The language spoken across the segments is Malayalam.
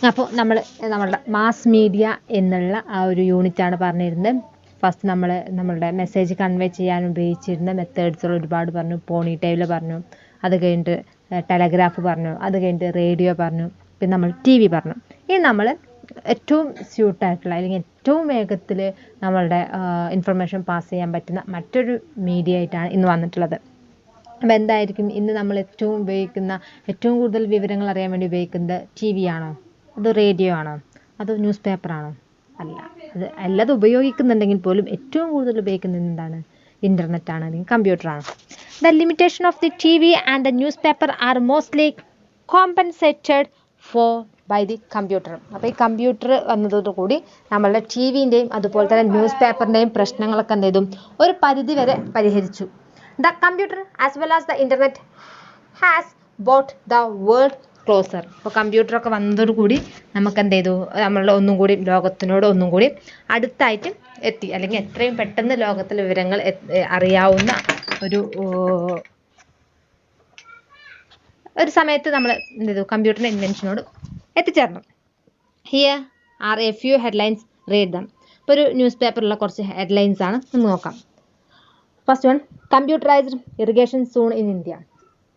അപ്പോൾ നമ്മളുടെ മാസ് മീഡിയ എന്നുള്ള ആ ഒരു യൂണിറ്റാണ് പറഞ്ഞിരുന്നത്. ഫസ്റ്റ് നമ്മളുടെ മെസ്സേജ് കൺവേ ചെയ്യാൻ ഉപയോഗിച്ചിരുന്ന മെത്തേഡ്സുകൾ ഒരുപാട് പറഞ്ഞു. പോണി ടൈൽ പറഞ്ഞു, അത് കഴിഞ്ഞിട്ട് ടെലഗ്രാഫ് പറഞ്ഞു, അത് കഴിഞ്ഞിട്ട് റേഡിയോ പറഞ്ഞു, പിന്നെ നമ്മൾ TV പറഞ്ഞു. ഇനി നമ്മൾ ഏറ്റവും സ്യൂട്ടായിട്ടുള്ള അല്ലെങ്കിൽ ഏറ്റവും വേഗത്തിൽ നമ്മളുടെ ഇൻഫർമേഷൻ പാസ് ചെയ്യാൻ പറ്റുന്ന മറ്റൊരു മീഡിയ ആയിട്ടാണ് ഇന്ന് വന്നിട്ടുള്ളത്. അപ്പോൾ എന്തായിരിക്കും ഇന്ന് നമ്മൾ ഏറ്റവും കൂടുതൽ വിവരങ്ങൾ അറിയാൻ വേണ്ടി ഉപയോഗിക്കുന്നത്? TV ആണോ, അത് റേഡിയോ ആണോ, അത് ന്യൂസ് പേപ്പറാണോ? അല്ല, അത് എല്ലാതും ഉപയോഗിക്കുന്നുണ്ടെങ്കിൽ പോലും ഏറ്റവും കൂടുതൽ ഉപയോഗിക്കുന്നത് എന്താണ്? ഇൻ്റർനെറ്റ് ആണ് അല്ലെങ്കിൽ കമ്പ്യൂട്ടറാണ്. The limitation of the TV and the newspaper are mostly compensated for by the computer. അപ്പോൾ ഈ കമ്പ്യൂട്ടർ വന്നതോടുകൂടി നമ്മളുടെ TVൻ്റെയും അതുപോലെ തന്നെ ന്യൂസ് പേപ്പറിൻ്റെയും പ്രശ്നങ്ങളൊക്കെ എന്ത് ചെയ്തു? ഒരു പരിധി വരെ പരിഹരിച്ചു. The computer as well as the internet has brought the world closer. അപ്പോൾ കമ്പ്യൂട്ടറൊക്കെ വന്നതോടുകൂടി നമുക്ക് എന്ത് ചെയ്തു? നമ്മളുടെ ലോകത്തിനോട് ഒന്നും കൂടി അടുത്തായിട്ട് എത്തി, അല്ലെങ്കിൽ എത്രയും പെട്ടെന്ന് ലോകത്തിലെ വിവരങ്ങൾ അറിയാവുന്ന ഒരു സമയത്ത് നമ്മൾ എന്ത് ചെയ്തു? കമ്പ്യൂട്ടറിൻ്റെ ഇൻവെൻഷനോട് എത്തിച്ചേർന്നു. Here are a few headlines, read them. ഇപ്പോൾ ഒരു ന്യൂസ് പേപ്പറിലുള്ള കുറച്ച് ഹെഡ്ലൈൻസ് ആണ് ഒന്ന് നോക്കാം. First one, computerized irrigation soon in India.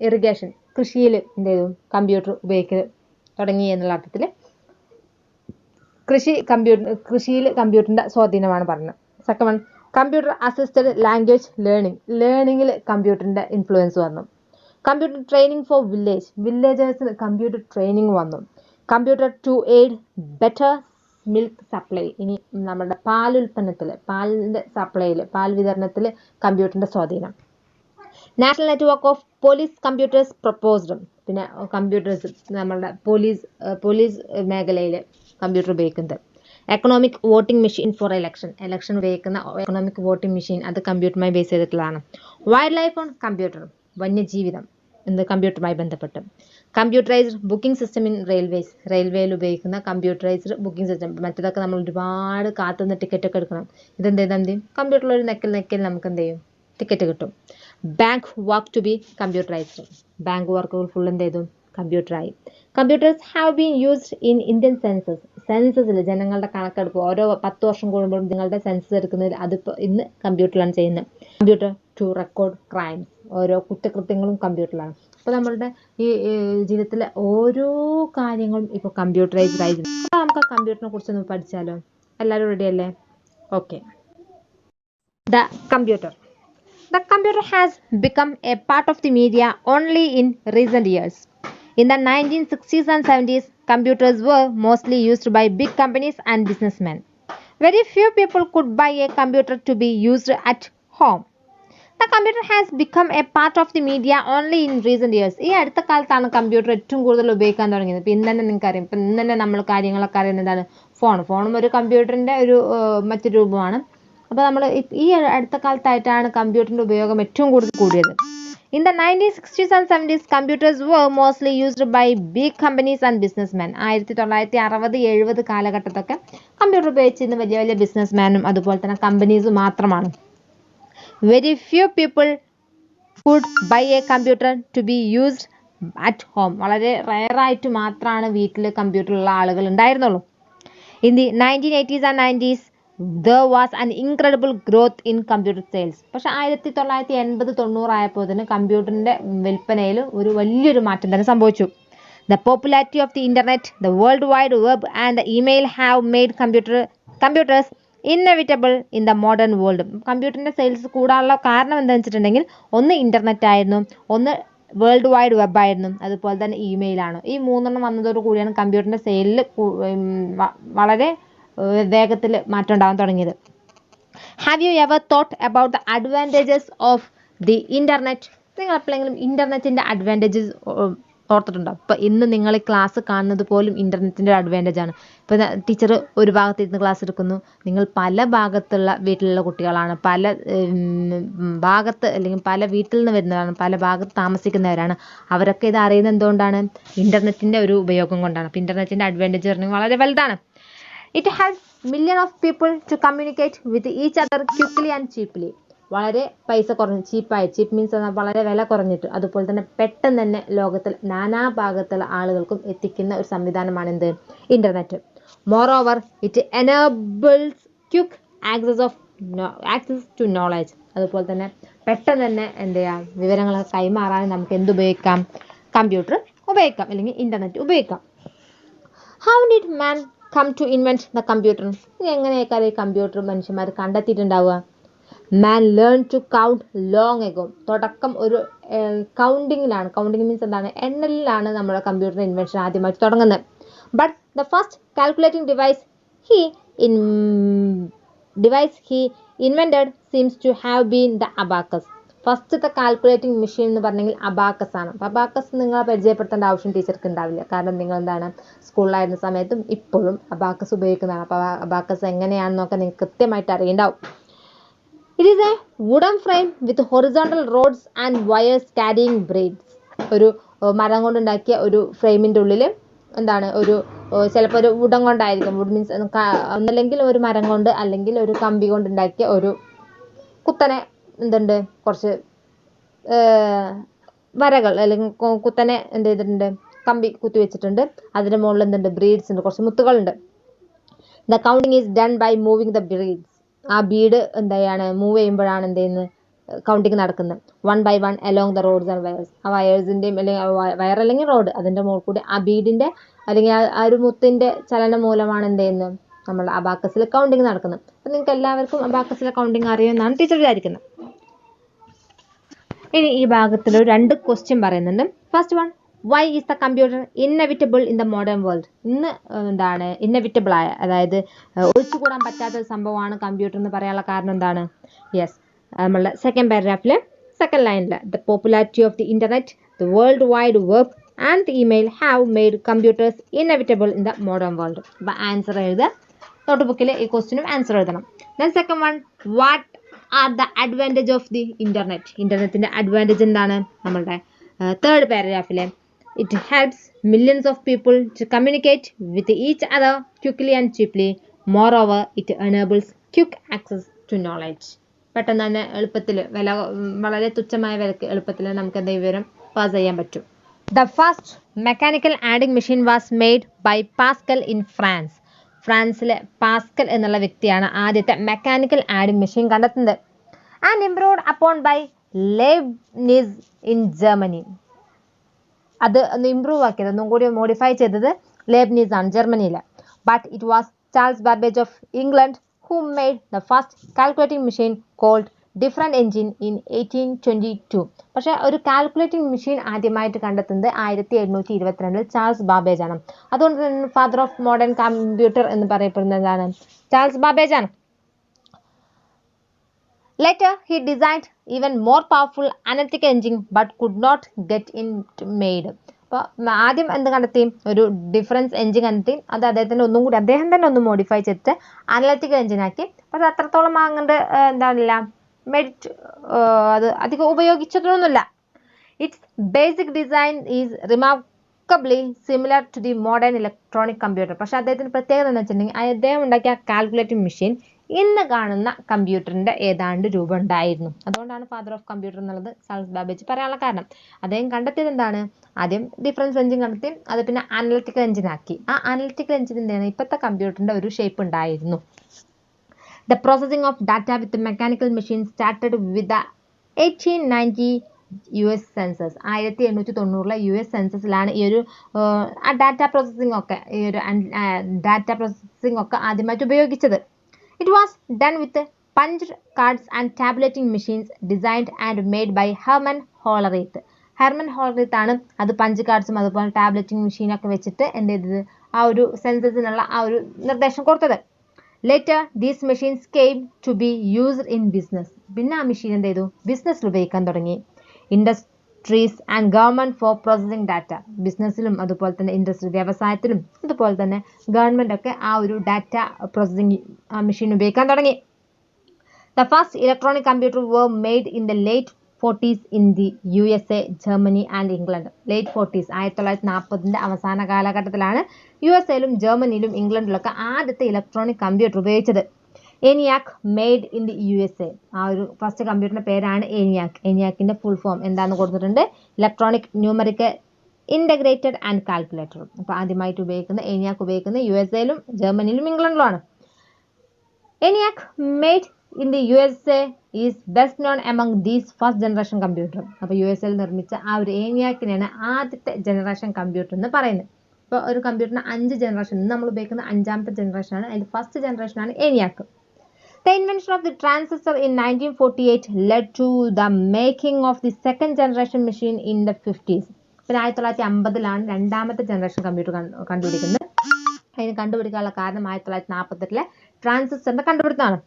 Irrigation, കൃഷിയിൽ എന്ത് ചെയ്തു? കമ്പ്യൂട്ടർ ഉപയോഗിക്കൽ തുടങ്ങി എന്നുള്ള അർത്ഥത്തിൽ കൃഷിയിൽ കമ്പ്യൂട്ടറിൻ്റെ സ്വാധീനമാണ് പറഞ്ഞത്. Second one, computer assisted language ലേണിങ്ങിൽ കമ്പ്യൂട്ടറിൻ്റെ ഇൻഫ്ലുവൻസ് വന്നു. കമ്പ്യൂട്ടർ ട്രെയിനിങ് ഫോർ വില്ലേജേഴ്സിന് കമ്പ്യൂട്ടർ ട്രെയിനിങ് വന്നു. Computer to aid better milk supply. ഇനി നമ്മുടെ പാലിൻ്റെ സപ്ലൈയിൽ, പാൽ വിതരണത്തിൽ കമ്പ്യൂട്ടറിൻ്റെ സ്വാധീനം. National network of police computers proposed. പിന്നെ കമ്പ്യൂട്ടേഴ്സ് നമ്മളുടെ പോലീസ് മേഖലയിൽ കമ്പ്യൂട്ടർ ഉപയോഗിക്കുന്നത്. Economic voting machine for election ഉപയോഗിക്കുന്ന എക്കണോമിക് വോട്ടിംഗ് മെഷീൻ, അത് കമ്പ്യൂട്ടറുമായി ബേസ് ചെയ്തിട്ടുള്ളതാണ്. വൈൽഡ് ലൈഫ് ഓൺ കമ്പ്യൂട്ടർ, വന്യജീവിതം കമ്പ്യൂട്ടറുമായി ബന്ധപ്പെട്ട്. കമ്പ്യൂട്ടറൈസ്ഡ് ബുക്കിംഗ് സിസ്റ്റം ഇൻ റെയിൽവേയിൽ ഉപയോഗിക്കുന്ന കമ്പ്യൂട്ടറൈസ്ഡ് ബുക്കിംഗ് സിസ്റ്റം. മറ്റേതൊക്കെ നമ്മൾ ഒരുപാട് കാത്തുനിന്ന് ടിക്കറ്റൊക്കെ എടുക്കണം. ഇതെന്ത് ചെയ്യും? കമ്പ്യൂട്ടറിൽ ഒരു നെക്കൽ നമുക്ക് എന്ത് ചെയ്യും? ടിക്കറ്റ് കിട്ടും. Bank work to be computerised. Bank വർക്കുകൾ ഫുൾ എന്ത് ചെയ്തു? കമ്പ്യൂട്ടറായി. Computers have been used in Indian സെൻസസിൽ ജനങ്ങളുടെ കണക്കെടുപ്പ്. ഓരോ 10 വർഷം കൂടുമ്പോഴും നിങ്ങളുടെ സെൻസസ് എടുക്കുന്നതിൽ അതിപ്പോൾ ഇന്ന് കമ്പ്യൂട്ടറിലാണ് ചെയ്യുന്നത്. കമ്പ്യൂട്ടർ ടു റെക്കോർഡ് ക്രൈംസ്, ഓരോ കുറ്റകൃത്യങ്ങളും കമ്പ്യൂട്ടറിലാണ്. അപ്പോൾ നമ്മളുടെ ഈ ജീവിതത്തിലെ ഓരോ കാര്യങ്ങളും ഇപ്പോൾ കമ്പ്യൂട്ടറൈസ്ഡ് ആയി. അപ്പോൾ നമുക്ക് ആ കമ്പ്യൂട്ടറിനെ കുറിച്ചൊന്ന് പഠിച്ചാലോ? എല്ലാവരും റെഡി അല്ലേ? Okay. The computer has become a part of the media only in recent years. In the 1960s and 70s, computers were mostly used by big companies and businessmen. Very few people could buy a computer to be used at home. The computer has become a part of the media only in recent years. ഈ അടുത്ത കാലത്താണ് കമ്പ്യൂട്ടർ ഏറ്റവും കൂടുതൽ ഉപയോഗിക്കാൻ തുടങ്ങിയത്. ഇപ്പോൾ ഇന്ന് തന്നെ നിങ്ങൾക്കറിയാം, ഇപ്പം ഇന്ന് തന്നെ നമ്മൾ കാര്യങ്ങളൊക്കെ അറിയുന്നതാണ് ഫോണും ഒരു കമ്പ്യൂട്ടറിൻ്റെ മറ്റൊരു രൂപമാണ്. അപ്പോൾ നമ്മൾ ഈ അടുത്ത കാലത്തായിട്ടാണ് കമ്പ്യൂട്ടറിൻ്റെ ഉപയോഗം ഏറ്റവും കൂടുതൽ കൂടിയത്. In the 1960s and 70s, computers were mostly used by big companies and businessmen. 1960-70 കാലഘട്ടത്തൊക്കെ computer ഉപയോഗിച്ചിരുന്ന വലിയ വലിയ ബിസിനസ്മാനും അതുപോലെ തന്നെ കമ്പനീസും മാത്രമാണ്. Very few people could buy a computer to be used at home. വളരെ റയറായിട്ട് മാത്രമാണ് വീട്ടിൽ കമ്പ്യൂട്ടറുള്ള ആളുകൾ ഉണ്ടായിരുന്നുള്ളൂ. In the 1980s and 90s, there was an incredible growth in computer sales. പക്ഷേ 1980-90 ആയപ്പോൾ തന്നെ കമ്പ്യൂട്ടറിൻ്റെ വിൽപ്പനയിൽ ഒരു വലിയൊരു മാറ്റം തന്നെ സംഭവിച്ചു. The popularity of the internet, the world wide web and the email have made computers inevitable in the modern world. കമ്പ്യൂട്ടറിൻ്റെ സെയിൽസ് കൂടാനുള്ള കാരണം എന്താണെന്ന് വെച്ചിട്ടുണ്ടെങ്കിൽ, ഒന്ന് ഇൻ്റർനെറ്റ് ആയിരുന്നു, ഒന്ന് വേൾഡ് വൈഡ് വെബ് ആയിരുന്നു, അതുപോലെ തന്നെ ഇമെയിലാണ്. ഈ 3 വന്നതോടു കൂടിയാണ് കമ്പ്യൂട്ടറിൻ്റെ സെയിലിൽ വളരെ വേഗത്തിൽ മാറ്റം ഉണ്ടാകാൻ തുടങ്ങിയത്. Have you ever thought about the advantages of the internet? നിങ്ങൾ എപ്പോഴെങ്കിലും ഇൻ്റർനെറ്റിൻ്റെ അഡ്വാൻറ്റേജസ് ഓർത്തിട്ടുണ്ടോ? ഇപ്പോൾ ഇന്ന് നിങ്ങൾ ക്ലാസ് കാണുന്നത് പോലും ഇൻ്റർനെറ്റിൻ്റെ ഒരു അഡ്വാൻറ്റേജ് ആണ്. ഇപ്പോൾ ടീച്ചർ ഒരു ഭാഗത്തിരുന്ന് ക്ലാസ് എടുക്കുന്നു, നിങ്ങൾ പല ഭാഗത്തുള്ള വീട്ടിലുള്ള കുട്ടികളാണ്, പല ഭാഗത്ത് അല്ലെങ്കിൽ പല വീട്ടിൽ നിന്ന് വരുന്നവരാണ്, പല ഭാഗത്ത് താമസിക്കുന്നവരാണ്. അവരൊക്കെ ഇത് അറിയുന്നത് എന്തുകൊണ്ടാണ്? ഇൻ്റർനെറ്റിൻ്റെ ഒരു ഉപയോഗം കൊണ്ടാണ്. അപ്പോൾ ഇൻ്റർനെറ്റിൻ്റെ അഡ്വാൻറ്റേജ് പറഞ്ഞാൽ വളരെ വലുതാണ്. It helps millions of people to communicate with each other quickly and cheaply. വളരെ പൈസ കുറഞ്ഞ് ചീപ്പായി, ചീപ്പ് മീൻസ് വളരെ വില കുറഞ്ഞിട്ട്, അതുപോലെ തന്നെ പെട്ടെന്ന് തന്നെ ലോകത്തിൽ നാനാഭാഗത്തുള്ള ആളുകൾക്കും എത്തിക്കുന്ന ഒരു സംവിധാനമാണ് എന്ത്, internet. Moreover it enables quick access to knowledge. അതുപോലെ തന്നെ പെട്ടെന്ന് തന്നെ എന്ത് ചെയ്യാം, വിവരങ്ങളൊക്കെ കൈമാറാൻ നമുക്ക് എന്തുപയോഗിക്കാം, കമ്പ്യൂട്ടർ ഉപയോഗിക്കാം, അല്ലെങ്കിൽ ഇന്റർനെറ്റ് ഉപയോഗിക്കാം. How did man come to invent the computer? എങ്ങനെയൊക്കെ ഈ കമ്പ്യൂട്ടർ മനുഷ്യന്മാർ കണ്ടെത്തിയിട്ടുണ്ടാവുക? Man learn to count long ago. തുടക്കം ഒരു കൗണ്ടിങ്ങിലാണ്. കൗണ്ടിങ് മീൻസ് എന്താണ്, എണ്ണലിലാണ് നമ്മുടെ കമ്പ്യൂട്ടർ ഇൻവെൻഷൻ ആദ്യമായിട്ട് തുടങ്ങുന്നത്. But the first calculating device he invented seems to have been the abacus. ഫസ്റ്റത്തെ കാൽക്കുലേറ്റിംഗ് മെഷീൻ എന്ന് പറഞ്ഞെങ്കിൽ അബാക്കസ് ആണ്. അപ്പോൾ അബാക്കസ് നിങ്ങളെ പരിചയപ്പെടുത്തേണ്ട ആവശ്യം ടീച്ചർക്ക് ഉണ്ടാവില്ല, കാരണം നിങ്ങൾ എന്താണ്, സ്കൂളിലായിരുന്ന സമയത്തും ഇപ്പോഴും അബാക്കസ് ഉപയോഗിക്കുന്നതാണ്. അപ്പോൾ അബാക്കസ് എങ്ങനെയാണെന്നൊക്കെ നിങ്ങൾക്ക് കൃത്യമായിട്ട് അറിയണ്ടാവും. It is a wooden frame with horizontal rods and wires carrying beads. ഒരു മരം കൊണ്ടുണ്ടാക്കിയ ഒരു ഫ്രെയിമിൻ്റെ ഉള്ളിൽ എന്താണ്, ഒരു ചിലപ്പോൾ ഒരു വുഡൻ കൊണ്ടായിരിക്കും. വുഡ് മീൻസ് ഒന്നല്ലെങ്കിൽ ഒരു മരം കൊണ്ട്, അല്ലെങ്കിൽ ഒരു കമ്പി കൊണ്ടുണ്ടാക്കിയ ഒരു കുത്തനെ എന്തുണ്ട്, കുറച്ച് വരകൾ അല്ലെങ്കിൽ കുത്തനെ എന്ത് ചെയ്തിട്ടുണ്ട്, കമ്പി കുത്തി വെച്ചിട്ടുണ്ട്. അതിൻ്റെ മുകളിൽ എന്തുണ്ട്, ബ്രീഡ്സ് ഉണ്ട്, കുറച്ച് മുത്തുകളുണ്ട്. The counting is done by moving the beads. ആ ബീഡ് എന്താണ്, മൂവ് ചെയ്യുമ്പോഴാണ് എന്ത് ചെയ്യുന്നത്, കൗണ്ടിങ് നടക്കുന്നത്. 1 by 1 along the rods and wires. ആ വയേഴ്സിൻ്റെയും അല്ലെങ്കിൽ വയർ അല്ലെങ്കിൽ റോഡ്, അതിൻ്റെ മുകളിൽ കൂടി ആ ബീഡിൻ്റെ അല്ലെങ്കിൽ ആ ഒരു മുത്തിൻ്റെ ചലനം മൂലമാണ് എന്ത് ചെയ്യുന്നത്, നമ്മൾ അബാക്കസിൽ കൗണ്ടിങ് നടക്കുന്നത്. അപ്പം നിങ്ങൾക്ക് എല്ലാവർക്കും അബാക്കസിലെ കൗണ്ടിങ് അറിയുമെന്നാണ് ടീച്ചർ വിചാരിക്കുന്നത്. ഇനി ഈ ഭാഗത്തിൽ 2 ക്വസ്റ്റ്യൻ പറയുന്നുണ്ട്. First one, why is the computer inevitable in the modern world? ഇന്ന് എന്താണ് ഇന്നെവിറ്റബിൾ ആയ, അതായത് ഒഴിച്ചുകൂടാൻ പറ്റാത്ത ഒരു സംഭവമാണ് കമ്പ്യൂട്ടർ എന്ന് പറയാനുള്ള കാരണം എന്താണ്? യെസ്, നമ്മളുടെ സെക്കൻഡ് പാരഗ്രാഫിൽ സെക്കൻഡ് ലൈനിൽ, the popularity of the internet, the world wide web and the email have made computers inevitable in the modern world. അപ്പോൾ ആൻസർ എഴുതുക, നോട്ട് ബുക്കിൽ ഈ ക്വസ്റ്റിനും ആൻസർ എഴുതണം. Then second one, what are the advantage of the internet? ഇന്റർനെറ്റിന്റെ അഡ്വാൻറ്റേജ് എന്താണ്? നമ്മളുടെ തേർഡ് പാരഗ്രാഫിലെ, it helps millions of people to communicate with each other quickly and cheaply. Moreover it enables quick access to knowledge. പെട്ടെന്ന് തന്നെ എളുപ്പത്തിൽ വളരെ തുച്ഛമായ വിലക്ക് എളുപ്പത്തിൽ നമുക്ക് എന്ത് വിവരം പാസ് ചെയ്യാൻ പറ്റും. The first mechanical adding machine was made by Pascal in France. ഫ്രാൻസിലെ പാസ്കൽ എന്നുള്ള വ്യക്തിയാണ് ആദ്യത്തെ മെക്കാനിക്കൽ ആഡിംഗ് മെഷീൻ കണ്ടെത്തുന്നത്. And improved upon by Leibniz in Germany. അത് ഒന്ന് ഇംപ്രൂവ് ആക്കിയത്, ഒന്നും കൂടി മോഡിഫൈ ചെയ്തത് ലെയ്ബ്നിസ് ആണ്, ജർമ്മനിയിൽ. But it was Charles Babbage of England who made the first calculating machine called different engine in 1822. പക്ഷേ ഒരു കാൽക്കുലേറ്റിംഗ് മെഷീൻ ആദ്യമായിട്ട് കണ്ടെത്തുന്നത് 1722 ചാൾസ് ബാബേജ് ആണ്. അതുകൊണ്ട് തന്നെ ഫാദർ ഓഫ് മോഡേൺ കമ്പ്യൂട്ടർ എന്ന് പറയപ്പെടുന്നതാണ് ചാൾസ് ബാബേജ് ആണ്. Later he designed even more powerful analytic engine but could not get it made. അപ്പോൾ ആദ്യം എന്ത് കണ്ടെത്തി, ഒരു ഡിഫറൻസ് എഞ്ചിൻ കണ്ടെത്തി. അത് അദ്ദേഹം തന്നെ ഒന്ന് മോഡിഫൈ ചെയ്തിട്ട് അനലറ്റിക്കൽ എഞ്ചിനാക്കി. പക്ഷെ അത്രത്തോളം അങ്ങോട്ട് എന്താണില്ല, മെറിറ്റ് അത് അധികം ഉപയോഗിച്ചിട്ടൊന്നുമില്ല. It's basic design is remarkably similar to the modern electronic computer. പക്ഷെ അദ്ദേഹത്തിന് പ്രത്യേകത എന്ന് വെച്ചിട്ടുണ്ടെങ്കിൽ അദ്ദേഹം ഉണ്ടാക്കിയ കാൽക്കുലേറ്റിംഗ് മെഷീൻ ഇന്ന് കാണുന്ന കമ്പ്യൂട്ടറിൻ്റെ ഏതാണ്ട് രൂപം ഉണ്ടായിരുന്നു. അതുകൊണ്ടാണ് ഫാദർ ഓഫ് കമ്പ്യൂട്ടർ എന്നുള്ളത് ചാൾസ് ബാബേജ് പറയാനുള്ള കാരണം. അദ്ദേഹം കണ്ടെത്തിയത് എന്താണ്, ആദ്യം ഡിഫറൻസ് എഞ്ചിൻ കണ്ടെത്തി, അത് പിന്നെ അനലിറ്റിക്കൽ എഞ്ചിൻ ആക്കി. ആ അനലിറ്റിക്കൽ എഞ്ചിൻ ഇപ്പോഴത്തെ കമ്പ്യൂട്ടറിൻ്റെ ഒരു ഷേപ്പ് ഉണ്ടായിരുന്നു. The processing of data with mechanical machine started with the 1890 US census. 1890 US സെൻസസിലാണ് ഈ ഒരു ഡാറ്റ പ്രോസസ്സിംഗ് ഒക്കെ ആദ്യമായിട്ട് ഉപയോഗിച്ചത്. It was done with punched cards and tabulating machines designed and made by Hermann Hollerith. Hermann Hollerith ആണ് അത് പഞ്ച് കാർഡ്സും അതുപോലെ ടാബ്ലറ്റിംഗ് മെഷീനൊക്കെ വെച്ചിട്ട് എന്ത് ചെയ്തത്, ആ ഒരു സെൻസസിനുള്ള ആ ഒരു നിർദ്ദേശം കൊടുത്തത്. Later these machines came to be used in business. പിന്നെ ആ മെഷീൻ എന്ത് ചെയ്തു, ബിസിനസ്സിൽ ഉപയോഗിക്കാൻ തുടങ്ങി. Industries and government for processing data. ബിസിനസ്സിലും അതുപോലെ തന്നെ ഇൻഡസ്ട്രി വ്യവസായത്തിലും അതുപോലെ തന്നെ ഗവൺമെൻറ് ഒക്കെ ആ ഒരു ഡാറ്റ പ്രോസസിംഗ് മെഷീൻ ഉപയോഗിക്കാൻ തുടങ്ങി. The first electronic computer were made in the late 40s in the USA, Germany and England. Late 40s 1940 അവസാന കാലഘട്ടത്തിലാണ് USA യിലും ജർമ്മനിയിലും ഇംഗ്ലണ്ടിലൊക്കെ ആദ്യത്തെ ഇലക്ട്രോണിക് കമ്പ്യൂട്ടർ ഉപയോഗിച്ചത്. ENIAC made in the USA. ആ ഒരു ഫസ്റ്റ് കമ്പ്യൂട്ടറിന്റെ പേരാണ് ENIAC. ENIACന്റെ ഫുൾ ഫോം എന്താണെന്ന് കൊടുത്തിട്ടുണ്ട്, electronic numerical integrated and calculator. അപ്പോൾ ആദ്യമായിട്ട് ഉപയോഗിക്കുന്ന ENIAC ഉപയോഗിക്കുന്നത് USAയിലും ജർമ്മനിയിലും ഇംഗ്ലണ്ടിലുമാണ്. ENIAC made in the USA is best non among these first generation computer. അപ്പോൾ USAയിൽ നിർമ്മിച്ച ആ ഒരു ENIACനെയാണ് ആദ്യത്തെ ജനറേഷൻ കമ്പ്യൂട്ടർ എന്ന് പറയുന്നത്. ഇപ്പോൾ ഒരു കമ്പ്യൂട്ടറിന് 5 ജനറേഷൻ, നമ്മൾ ഉപയോഗിക്കുന്ന 5ാമത്തെ ജനറേഷനാണ്, അതിൻ്റെ first ജനറേഷനാണ് ENIAC. The invention of the transistor in 1948 led to the making of the second generation machine in the 50s. പിന്നെ 1950ലാണ് രണ്ടാമത്തെ ജനറേഷൻ കമ്പ്യൂട്ടർ കണ്ടുപിടിക്കുന്നത്. അതിന് കണ്ടുപിടിക്കാനുള്ള കാരണം 1948ലെ ട്രാൻസിസ്റ്ററിന്റെ കണ്ടുപിടുത്തമാണ്.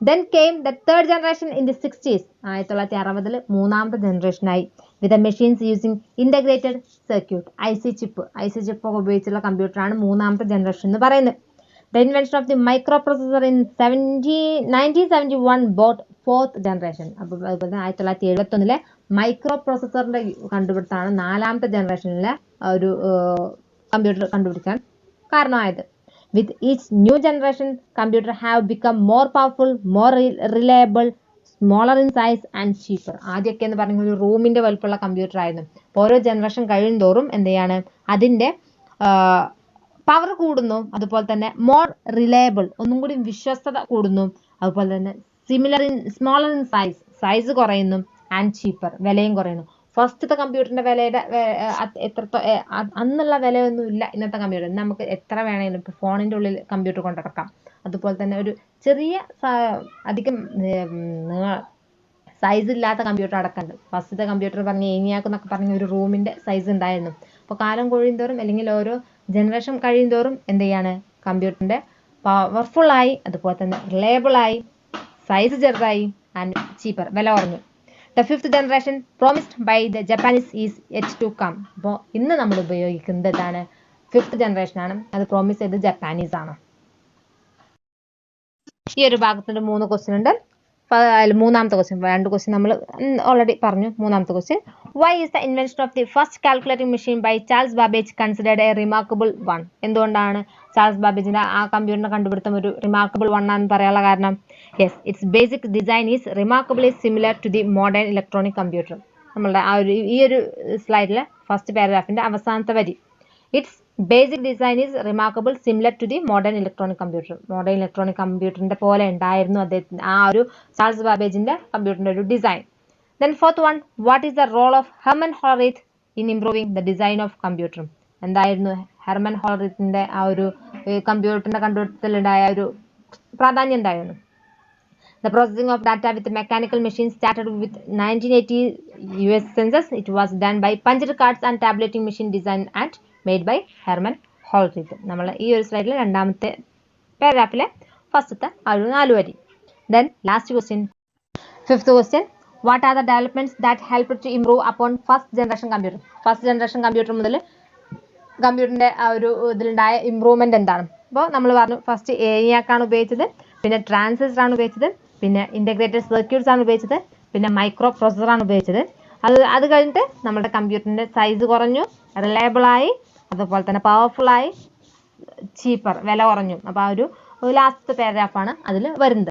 Then came the third generation in the 60s. 1960ൽ മൂന്നാമത്തെ ജനറേഷനായി with the machines using integrated circuit, IC chip ഒക്കെ ഉപയോഗിച്ചുള്ള കമ്പ്യൂട്ടറാണ് മൂന്നാമത്തെ ജനറേഷൻ എന്ന് പറയുന്നത്. The invention of the microprocessor in 1971 brought fourth generation. അപ്പോൾ 1971ലെ മൈക്രോ പ്രോസസ്സറിന്റെ കണ്ടുപിടുത്തമാണ് നാലാമത്തെ ജനറേഷനിലെ ഒരു കമ്പ്യൂട്ടർ കണ്ടുപിടിക്കാൻ കാരണമായത്. With each new generation, computer have become more powerful, more reliable, smaller in size and cheaper. ആദ്യമൊക്കെ എന്ന് പറഞ്ഞാൽ ഒരു റൂമിന്റെ വലുപ്പമുള്ള കമ്പ്യൂട്ടർ ആയിരുന്നു. ഓരോ ജനറേഷൻ കഴിയുന്തോറും എന്ത് ചെയ്യാണ്, അതിന്റെ പവർ കൂടുന്നു, അതുപോലെ തന്നെ മോർ റിലയബിൾ, ഒന്നും കൂടി വിശ്വസ്തത കൂടുന്നു, അതുപോലെ തന്നെ സ്മോളർ ഇൻ സൈസ് കുറയുന്നു, ആൻഡ് ചീപ്പർ, വിലയും കുറയുന്നു. ഫസ്റ്റത്തെ കമ്പ്യൂട്ടറിന്റെ വിലയുടെ അന്നുള്ള വിലയൊന്നും ഇല്ല ഇന്നത്തെ കമ്പ്യൂട്ടർ. നമുക്ക് എത്ര വേണമെങ്കിലും ഇപ്പോൾ ഫോണിന്റെ ഉള്ളിൽ കമ്പ്യൂട്ടർ കൊണ്ടിറക്കാം. അതുപോലെ തന്നെ ഒരു ചെറിയ അധികം സൈസ് ഇല്ലാത്ത കമ്പ്യൂട്ടർ അടക്കമുണ്ട്. ഫസ്റ്റത്തെ കമ്പ്യൂട്ടർ പറഞ്ഞ ENIAC എന്നൊക്കെ പറഞ്ഞ ഒരു റൂമിന്റെ സൈസ് ഉണ്ടായിരുന്നു. അപ്പോൾ കാലം കഴിയുന്തോറും അല്ലെങ്കിൽ ഓരോ ജനറേഷൻ കഴിയുന്തോറും എന്ത് ചെയ്യാണ്, കമ്പ്യൂട്ടറിന്റെ പവർഫുള്ളായി, അതുപോലെ തന്നെ റിലയബിളായി, സൈസ് ചെറുതായി, ആൻഡ് ചീപ്പർ, വില കുറഞ്ഞു. The fifth generation promised by the Japanese is yet to come. അപ്പോൾ ഇന്ന് നമ്മൾ ഉപയോഗിക്കുന്നത് ഇതാണ്, ഫിഫ്ത്ത് ജനറേഷൻ ആണ്. അത് പ്രോമിസ് ചെയ്ത് ജപ്പാനീസ് ആണ്. ഈ ഒരു ഭാഗത്തിന്റെ 3 ക്വസ്റ്റ്യൻ ഉണ്ട്. മൂന്നാമത്തെ ക്വസ്റ്റ്യൻ, 2 ക്വസ്റ്റ്യൻ നമ്മൾ ഓൾറെഡി പറഞ്ഞു. മൂന്നാമത്തെ question, why is the invention of the first calculating machine by Charles Babbage considered a remarkable one? എന്തുകൊണ്ടാണ് ചാൾസ് ബാബേജിന്റെ ആ കമ്പ്യൂട്ടറിന്റെ കണ്ടുപിടുത്തം ഒരു റിമാർക്കബിൾ വൺ ആണെന്ന് പറയാനുള്ള കാരണം? Yes, it's basic design is remarkably similar to the modern electronic computer. നമ്മളുടെ ആ ഒരു ഈ ഒരു സ്ലൈഡിലെ ഫസ്റ്റ് പാരഗ്രാഫിന്റെ അവസാനത്തെ വരി, it's basic design is remarkable similar to the modern electronic computer. Modern electronic കമ്പ്യൂട്ടറിന്റെ പോലെ ഉണ്ടായിരുന്നു അദ്ദേഹത്തിന്റെ ആ ഒരു ചാൾസ് ബാബേജിന്റെ കമ്പ്യൂട്ടറിന്റെ ഒരു design. Then fourth one, what is the role of Hermann Hollerith in improving the design of computer? എന്തായിരുന്നു ഹെർമൻ ഹോളറിത്തിന്റെ ആ ഒരു കമ്പ്യൂട്ടറിന്റെ കണ്ടുപിടുത്തത്തിലുണ്ടായ ഒരു പ്രാധാന്യം എന്തായിരുന്നു? The processing of data with mechanical machines started with 1980 US census. It was done by punched cards and tabulating machine designed and made by Hermann Hollerith. നമ്മൾ ഈ ഒരു സ്ലൈഡിലെ രണ്ടാമത്തെ പാരഗ്രാഫിലെ ഫസ്റ്റത്തെ ആ ഒരു 4 വരി. Then last question, fifth question, what are the developments that helped to improve upon first generation computer? First generation computer മുതൽ കമ്പ്യൂട്ടറിന്റെ ആ ഒരു ഇതിലുണ്ടായ ഇമ്പ്രൂവ്മെന്റ് എന്താണ്? അപ്പോൾ നമ്മൾ പറഞ്ഞു, ഫസ്റ്റ് ENIAC ആണ് ഉപയോഗിച്ചത്, പിന്നെ ട്രാൻസിസ്റ്റർ ആണ് ഉപയോഗിച്ചത്, പിന്നെ ഇന്റഗ്രേറ്റഡ് സർക്യൂട്ട്സ് ആണ് ഉപയോഗിച്ചത്, പിന്നെ മൈക്രോ പ്രോസസർ ആണ് ഉപയോഗിച്ചത്. അത് കഴിഞ്ഞിട്ട് നമ്മുടെ കമ്പ്യൂട്ടറിന്റെ സൈസ് കുറഞ്ഞു, റിലയബിളായി, അതുപോലെ തന്നെ പവർഫുള്ളായി, ചീപ്പർ, വില കുറഞ്ഞു. അപ്പോൾ ആ ഒരു ലാസ്റ്റത്തെ പാരഗ്രാഫാണ് അതിൽ വരുന്നത്.